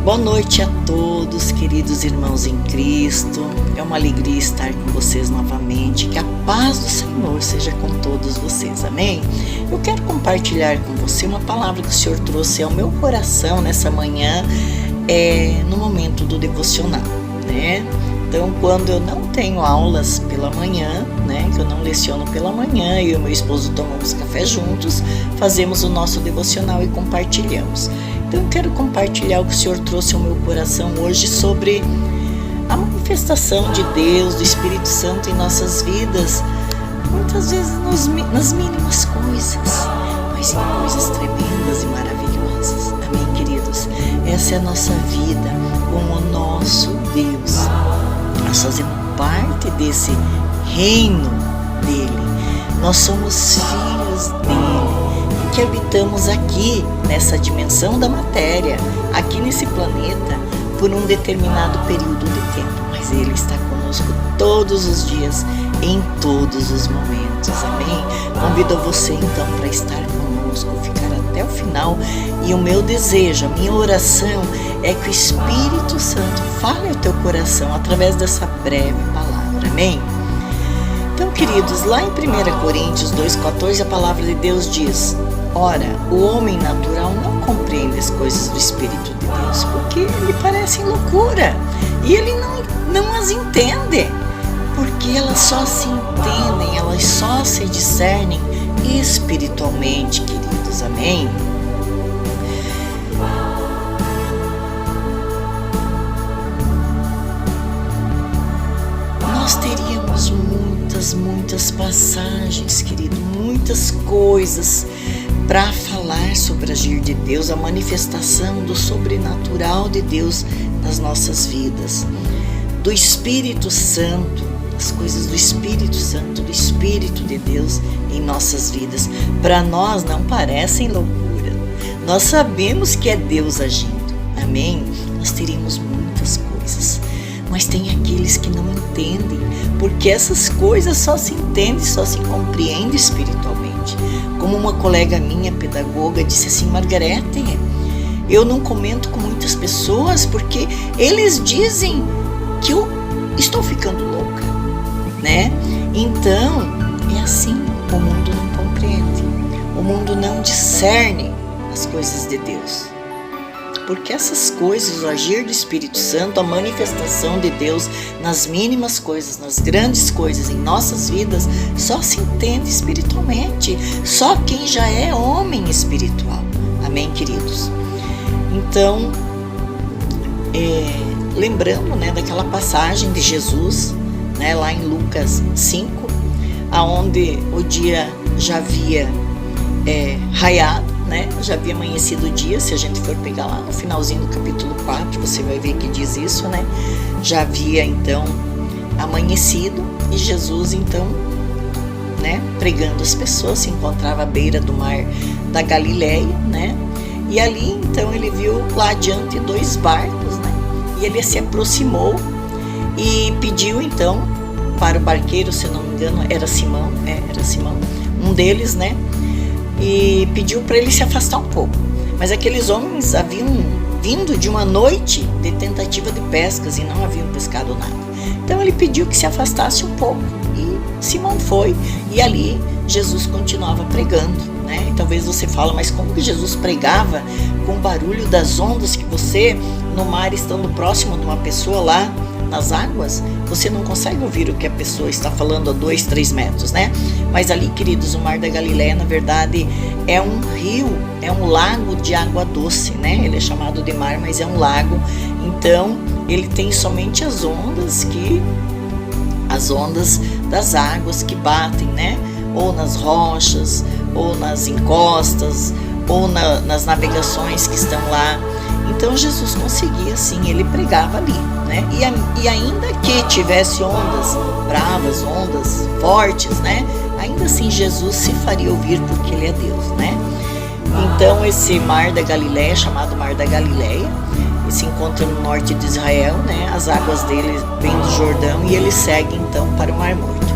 Boa noite a todos, queridos irmãos em Cristo. É uma alegria estar com vocês novamente. Que a paz do Senhor seja com todos vocês, amém? Eu quero compartilhar com você uma palavra que o Senhor trouxe ao meu coração nessa manhã, no momento do devocional, né? Então, quando eu não tenho aulas pela manhã, né, que eu não leciono pela manhã, eu e meu esposo tomamos café juntos, fazemos o nosso devocional e compartilhamos. Então, eu quero compartilhar o que o Senhor trouxe ao meu coração hoje sobre a manifestação de Deus, do Espírito Santo em nossas vidas, muitas vezes nas mínimas coisas, mas em coisas tremendas e maravilhosas. Amém, queridos? Essa é a nossa vida com o nosso Deus. Nós fazemos parte desse reino dele. Nós somos filhos dele, que habitamos aqui nessa dimensão da matéria, aqui nesse planeta, por um determinado período de tempo. Mas ele está conosco todos os dias, em todos os momentos. Amém? Convido você então para estar conosco, ficar até o final. E o meu desejo, a minha oração é que o Espírito Santo fale ao teu coração através dessa breve palavra. Amém? Então, queridos, lá em 1 Coríntios 2,14, a palavra de Deus diz: ora, o homem natural não compreende as coisas do Espírito de Deus, porque lhe parecem loucura, e ele não as entende, porque elas só se entendem, elas só se discernem espiritualmente, queridos. Amém? Nós teríamos muitas passagens, querido, muitas coisas para falar sobre o agir de Deus, a manifestação do sobrenatural de Deus nas nossas vidas, do Espírito Santo, as coisas do Espírito Santo, do Espírito de Deus em nossas vidas. Para nós não parecem loucura, nós sabemos que é Deus agindo, amém? Nós teríamos muitas coisas, mas tem aqueles que não entendem, porque essas coisas só se entendem, só se compreendem espiritualmente. Como uma colega minha, pedagoga, disse assim: Margarete, eu não comento com muitas pessoas porque eles dizem que eu estou ficando louca, né? Então, é assim, o mundo não compreende, o mundo não discerne as coisas de Deus. Porque essas coisas, o agir do Espírito Santo, a manifestação de Deus nas mínimas coisas, nas grandes coisas em nossas vidas, só se entende espiritualmente. Só quem já é homem espiritual. Amém, queridos? Então, lembrando, né, daquela passagem de Jesus, né, lá em Lucas 5, aonde o dia já havia raiado, né? Já havia amanhecido o dia. Se a gente for pegar lá no finalzinho do capítulo 4, você vai ver que diz isso, né? Já havia então amanhecido e Jesus então, né, pregando as pessoas, se encontrava à beira do mar da Galileia, né? E ali então ele viu lá adiante 2 barcos, né? E ele se aproximou e pediu então para o barqueiro, se não me engano, era Simão, um deles, né? E pediu para ele se afastar um pouco. Mas aqueles homens haviam vindo de uma noite de tentativa de pescas e não haviam pescado nada. Então ele pediu que se afastasse um pouco e Simão foi, e ali Jesus continuava pregando, né? E talvez você fale, mas como que Jesus pregava com o barulho das ondas, que você no mar, estando próximo de uma pessoa lá nas águas, você não consegue ouvir o que a pessoa está falando a 2, 3 metros, né? Mas ali, queridos, o mar da Galileia, na verdade, é um rio, é um lago de água doce, né? Ele é chamado de mar, mas é um lago. Então, ele tem somente as ondas das águas que batem, né? Ou nas rochas, ou nas encostas, ou nas navegações que estão lá. Então, Jesus conseguia, sim, ele pregava ali, né? E ainda que tivesse ondas bravas, ondas fortes, né? Ainda assim Jesus se faria ouvir, porque ele é Deus, né? Então esse mar da Galileia, chamado Mar da Galileia, ele se encontra no norte de Israel, né? As águas dele vêm do Jordão e ele segue então para o Mar Morto.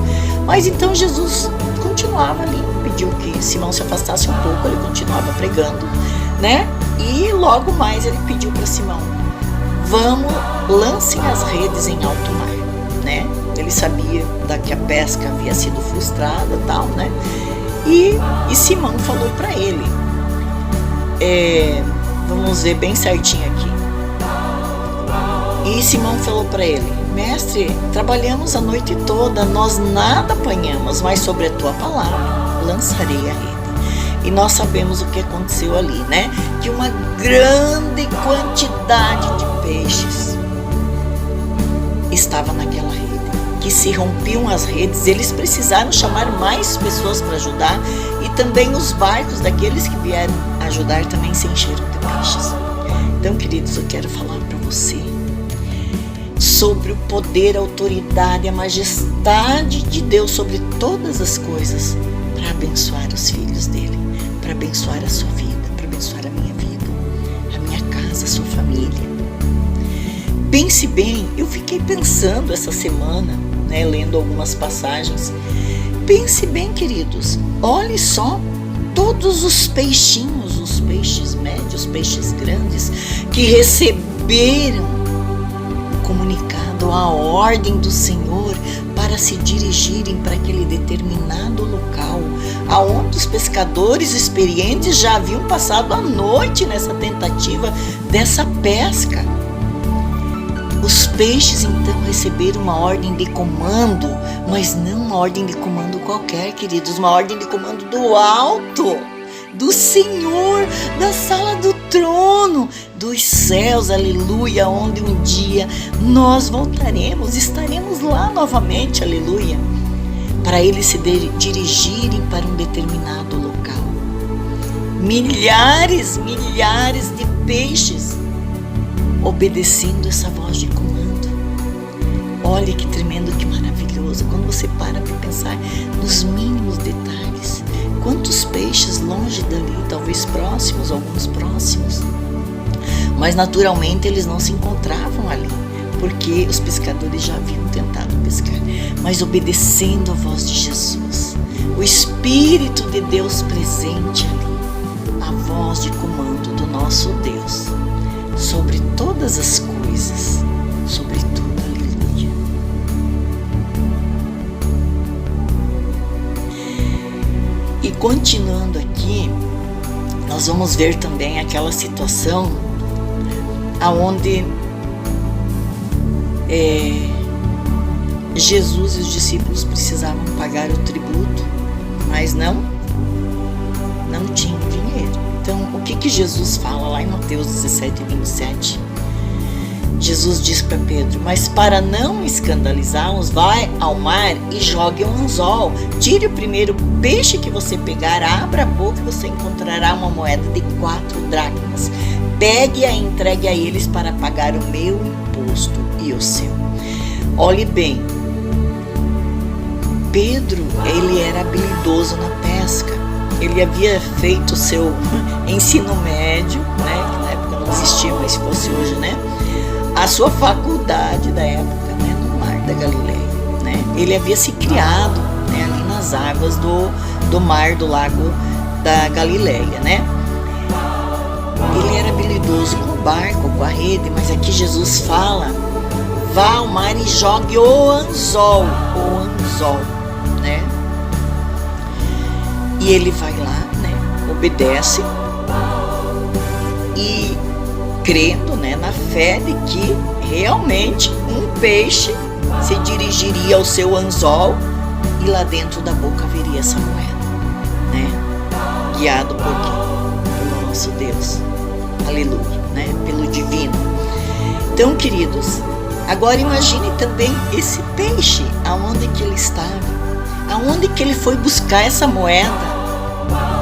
Mas então Jesus continuava ali, pediu que Simão se afastasse um pouco, ele continuava pregando, né? E logo mais ele pediu para Simão: vamos, lancem as redes em alto mar, né? Ele sabia que a pesca havia sido frustrada, tal, né? E Simão falou para ele, vamos ver bem certinho aqui. E Simão falou para ele: mestre, trabalhamos a noite toda, nós nada apanhamos, mas sobre a tua palavra lançarei a rede. E nós sabemos o que aconteceu ali, né? Que uma grande quantidade de peixes estava naquela rede, que se rompiam as redes. Eles precisaram chamar mais pessoas para ajudar, e também os barcos daqueles que vieram ajudar também se encheram de peixes. Então, queridos, eu quero falar para você sobre o poder, a autoridade, a majestade de Deus sobre todas as coisas, para abençoar os filhos dele, para abençoar a sua vida, para abençoar a minha vida, a minha casa, a sua família. Pense bem, eu fiquei pensando essa semana, né, lendo algumas passagens. Pense bem, queridos, olhe só todos os peixinhos, os peixes médios, peixes grandes, que receberam o comunicado, a ordem do Senhor para se dirigirem para aquele determinado local, aonde os pescadores experientes já haviam passado a noite nessa tentativa dessa pesca. Os peixes então receberam uma ordem de comando, mas não uma ordem de comando qualquer, queridos, uma ordem de comando do alto, do Senhor, da sala do trono, dos céus, aleluia, onde um dia nós voltaremos, estaremos lá novamente, aleluia, para eles se dirigirem para um determinado local. Milhares de peixes obedecendo essa voz de comando. Olha que tremendo, que maravilhoso, quando você para pensar nos mínimos detalhes. Quantos peixes longe dali, talvez próximos, alguns próximos, mas naturalmente eles não se encontravam ali, porque os pescadores já haviam tentado pescar, mas obedecendo a voz de Jesus, o Espírito de Deus presente ali, a voz de comando do nosso Deus sobre todas as coisas, sobre tudo, aleluia. E continuando aqui, nós vamos ver também aquela situação aonde Jesus e os discípulos precisavam pagar o tributo, mas não tinham dinheiro. Então, o que Jesus fala lá em Mateus 17:27? Jesus diz para Pedro: mas para não escandalizá-los, vai ao mar e jogue um anzol. Tire o primeiro peixe que você pegar, abra a boca e você encontrará uma moeda de 4 dracmas. Pegue-a e entregue a eles para pagar o meu imposto e o seu. Olhe bem, Pedro, ele era habilidoso na pesca. Ele havia feito o seu ensino médio, né, que na época não existia, mas se fosse hoje, né, a sua faculdade da época, né, no Mar da Galileia, né. Ele havia se criado, né, ali nas águas do mar, do lago da Galileia, né. Ele era habilidoso com o barco, com a rede, mas aqui Jesus fala: vá ao mar e jogue o anzol, né. E ele vai lá, né, obedece e crendo, né, na fé de que realmente um peixe se dirigiria ao seu anzol e lá dentro da boca haveria essa moeda, né, guiado por quem? Pelo nosso Deus, aleluia, né, pelo divino. Então, queridos, agora imagine também esse peixe, aonde que ele estava, aonde que ele foi buscar essa moeda,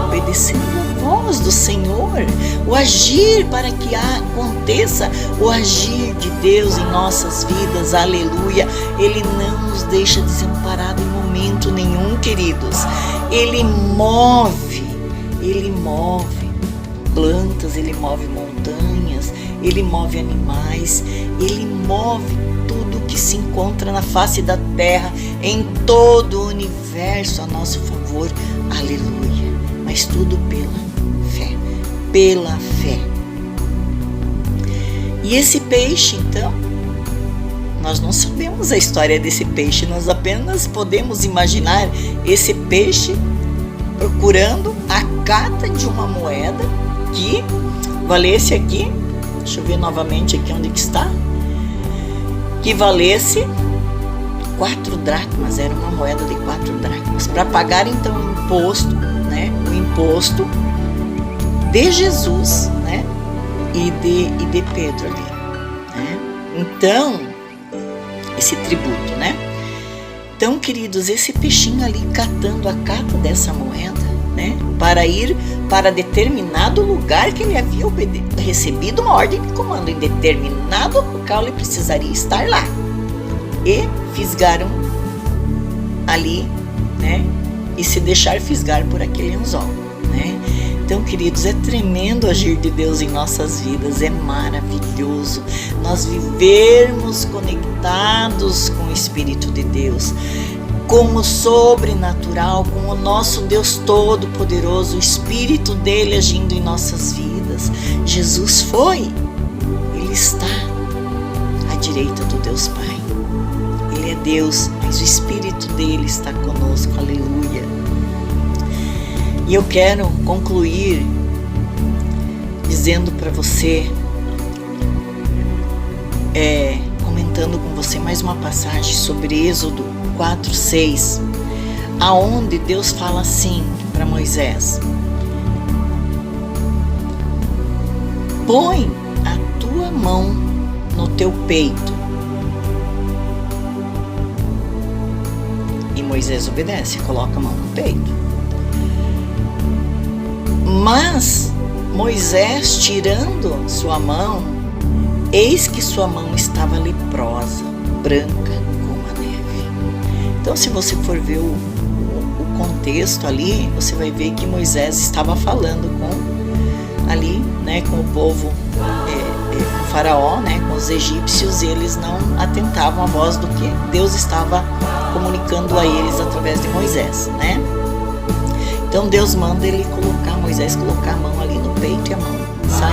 obedecendo a voz do Senhor, o agir para que aconteça o agir de Deus em nossas vidas, aleluia. Ele não nos deixa desamparados em momento nenhum, queridos. Ele move plantas, ele move montanhas, ele move animais, ele move tudo que se encontra na face da terra, em todo o universo a nosso favor, aleluia. Mas tudo pela fé. E esse peixe, então, nós não sabemos a história desse peixe, nós apenas podemos imaginar esse peixe procurando a cata de uma moeda que valesse aqui, deixa eu ver novamente aqui onde que está, que valesse 4 dracmas, era uma moeda de 4 dracmas, para pagar então o imposto, né? O imposto de Jesus, né? E de Pedro ali, né? Então, esse tributo, né? Então, queridos, esse peixinho ali catando a cata dessa moeda, né? Para ir para determinado lugar que ele havia recebido uma ordem de comando. Em determinado local ele precisaria estar lá. E fisgaram ali, né? E se deixar fisgar por aquele anzol, né? Então, queridos, é tremendo agir de Deus em nossas vidas, é maravilhoso nós vivermos conectados com o Espírito de Deus, com o sobrenatural, com o nosso Deus Todo-Poderoso, o Espírito dele agindo em nossas vidas. Jesus foi, ele está à direita do Deus Pai. Ele é Deus, mas o Espírito dele está conosco, aleluia. E eu quero concluir dizendo para você, comentando com você mais uma passagem sobre Êxodo 4:6, aonde Deus fala assim para Moisés: põe a tua mão no teu peito. E Moisés obedece, coloca a mão no peito. Mas Moisés, tirando sua mão, eis que sua mão estava leprosa, branca como a neve. Então, se você for ver o contexto ali, você vai ver que Moisés estava falando com o povo, com o faraó, né, com os egípcios, e eles não atentavam à voz do que Deus estava comunicando a eles através de Moisés, né? Então Deus manda Moisés colocar a mão ali no peito, e a mão sai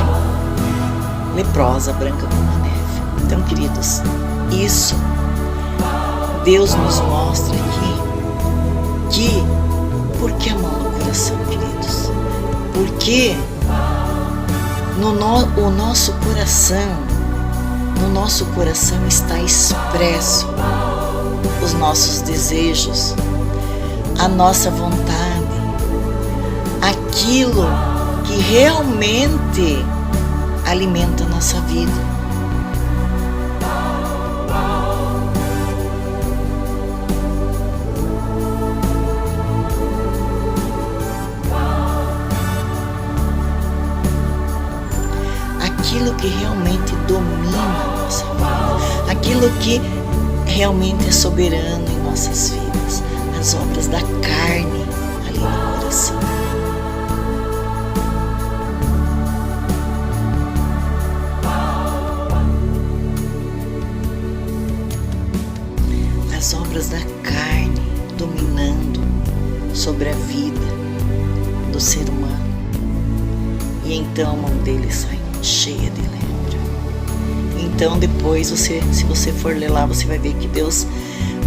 leprosa, branca como a neve. Então, queridos, isso Deus nos mostra aqui por que a mão no coração, queridos? Porque no nosso coração está expresso os nossos desejos, a nossa vontade, aquilo que realmente alimenta a nossa vida. Aquilo que realmente domina a nossa vida, aquilo que realmente é soberano em nossas vidas, as obras da carne ali no coração. As obras da carne dominando sobre a vida do ser humano. E então a mão dele sai cheia de lepra. Então depois, se você for ler lá, você vai ver que Deus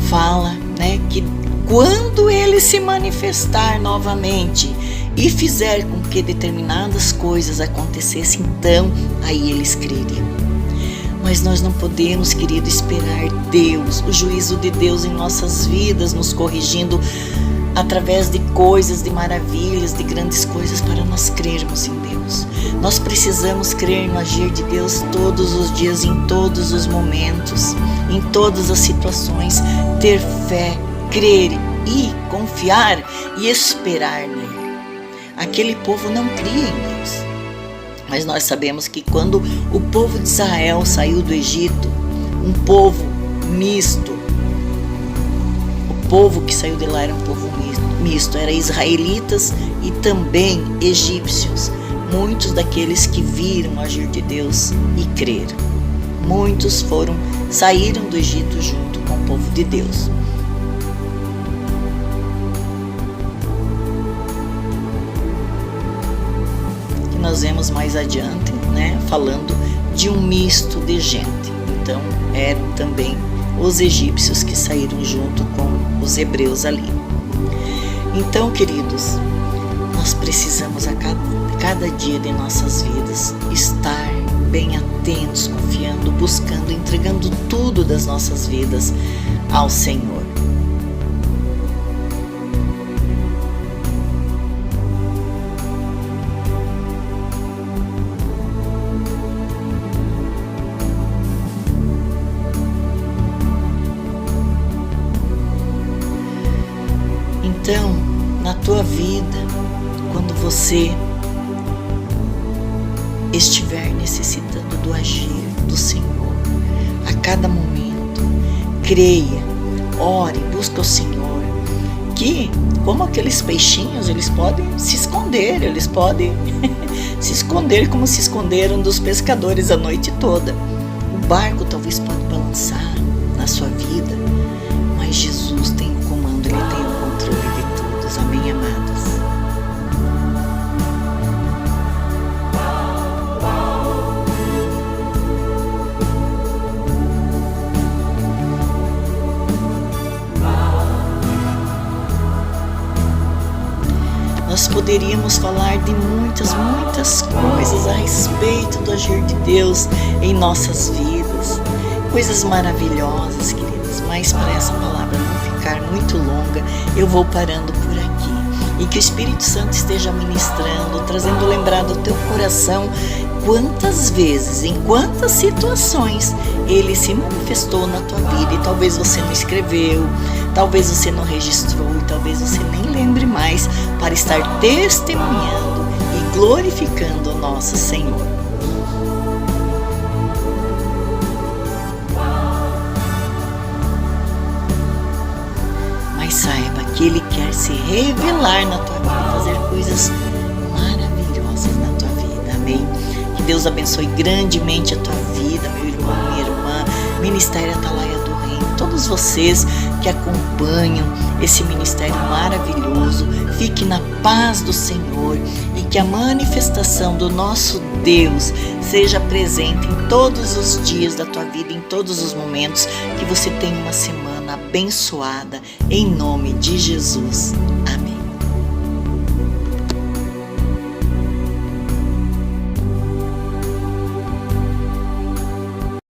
fala, né, que quando ele se manifestar novamente e fizer com que determinadas coisas acontecessem, então aí eles creriam. Mas nós não podemos, querido, esperar Deus, o juízo de Deus em nossas vidas, nos corrigindo através de coisas, de maravilhas, de grandes coisas, para nós crermos em Deus. Nós precisamos crer no agir de Deus todos os dias, em todos os momentos, em todas as situações, ter fé, crer e confiar e esperar nele. Aquele povo não cria em Deus, mas nós sabemos que quando o povo de Israel saiu do Egito, um povo misto, o povo que saiu de lá era um povo misto, eram israelitas e também egípcios, muitos daqueles que viram o agir de Deus e creram. Muitos saíram do Egito junto com o povo de Deus. Que nós vemos mais adiante, né, falando de um misto de gente. Então eram também os egípcios que saíram junto com os hebreus ali. Então, queridos, nós precisamos a cada dia de nossas vidas estar bem atentos, confiando, buscando, entregando tudo das nossas vidas ao Senhor. Então, na tua vida, quando você estiver necessitando do agir do Senhor, a cada momento, creia, ore, busca o Senhor, que, como aqueles peixinhos, eles podem se esconder, eles podem se esconder como se esconderam dos pescadores a noite toda. O barco talvez pode balançar na sua vida, mas Jesus tem o comando, Ele tem o controle de todos. Amém, amados? Nós poderíamos falar de muitas coisas a respeito do agir de Deus em nossas vidas, coisas maravilhosas, queridas, mas para essa palavra não ficar muito longa, eu vou parando por aqui. E que o Espírito Santo esteja ministrando, trazendo lembrado ao teu coração quantas vezes, em quantas situações Ele se manifestou na tua vida, e talvez você não escreveu, talvez você não registrou, e talvez você nem lembre mais, para estar testemunhando e glorificando o nosso Senhor. Mas saiba que Ele quer se revelar na tua vida, fazer coisas maravilhosas na tua vida. Amém? Que Deus abençoe grandemente a tua vida, meu irmão, minha irmã, Ministério Atalaia do Reino, todos vocês que acompanham esse ministério maravilhoso. Fique na paz do Senhor e que a manifestação do nosso Deus seja presente em todos os dias da tua vida, em todos os momentos. Que você tenha uma semana abençoada, em nome de Jesus.